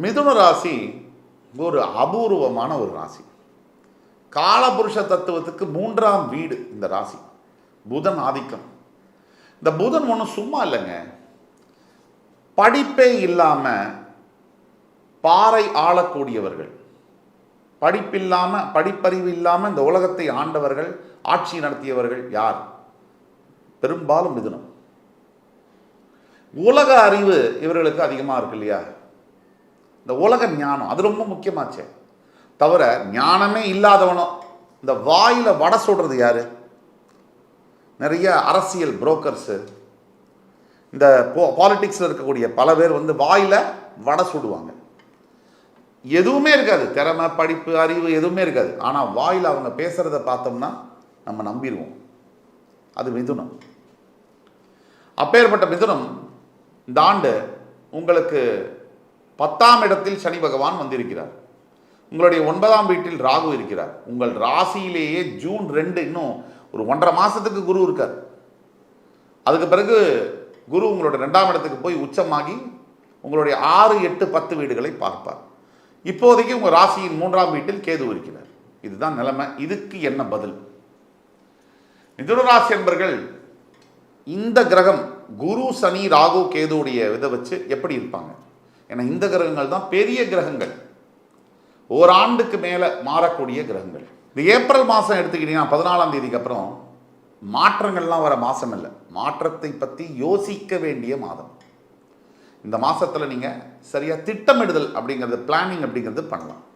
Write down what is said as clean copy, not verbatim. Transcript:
மிதுன ராசி ஒரு அபூர்வமான ஒரு ராசி. காலபுருஷ தத்துவத்துக்கு 3ஆம் வீடு இந்த ராசி. புதன் ஆதிக்கம். இந்த புதன் ஒன்றும் சும்மா இல்லைங்க. படிப்பே இல்லாமல் பாறை ஆளக்கூடியவர்கள், படிப்பறிவு இல்லாமல் இந்த உலகத்தை ஆண்டவர்கள், ஆட்சி நடத்தியவர்கள் யார்? பெரும்பாலும் மிதுனம். உலக அறிவு இவர்களுக்கு அதிகமாக இருக்கு இல்லையா? இந்த உலக ஞானம் அது ரொம்ப முக்கியமாச்சே. தவிர ஞானமே இல்லாதவனும் இந்த வாயில் வடை சுடுறது யாரு? நிறைய அரசியல் புரோக்கர்ஸு, இந்த பாலிட்டிக்ஸில் இருக்கக்கூடிய பல பேர் வாயில் வடை சுடுவாங்க. எதுவுமே இருக்காது, திறமை, படிப்பு, அறிவு எதுவுமே இருக்காது. ஆனால் வாயில் அவங்க பேசுகிறத பார்த்தோம்னா நம்ம நம்பிடுவோம். அது மிதுனம். அப்பேற்பட்ட மிதுனம் இந்த ஆண்டு உங்களுக்கு 10ஆம் இடத்தில் சனி பகவான் வந்திருக்கிறார். உங்களுடைய 9ஆம் வீட்டில் ராகு இருக்கிறார். உங்கள் ராசியிலேயே ஜூன் 2 இன்னும் ஒரு 1.5 மாதத்துக்கு குரு இருக்கார். அதுக்கு பிறகு குரு உங்களுடைய 2ஆம் இடத்துக்கு போய் உச்சமாகி உங்களுடைய 6, 8, 10 வீடுகளை பார்ப்பார். இப்போதைக்கு உங்கள் ராசியின் 3ஆம் வீட்டில் கேது இருக்கிறார். இதுதான் நிலைமை. இதுக்கு என்ன பதில்? மிதுன ராசி என்பர்கள் இந்த கிரகம் குரு, சனி, ராகு, கேதுடைய இதை வச்சு எப்படி இருப்பாங்க? ஏன்னா இந்த கிரகங்கள் தான் பெரிய கிரகங்கள், ஓராண்டுக்கு மேலே மாறக்கூடிய கிரகங்கள். இந்த ஏப்ரல் மாதம் எடுத்துக்கிட்டீங்கன்னா 14ஆம் தேதிக்கு அப்புறம் மாற்றங்கள்லாம் வர மாதம் இல்லை, மாற்றத்தை பற்றி யோசிக்க வேண்டிய மாதம். இந்த மாதத்தில் நீங்கள் சரியாக திட்டமிடுதல் அப்படிங்கிறது, பிளானிங் அப்படிங்கிறது பண்ணலாம்.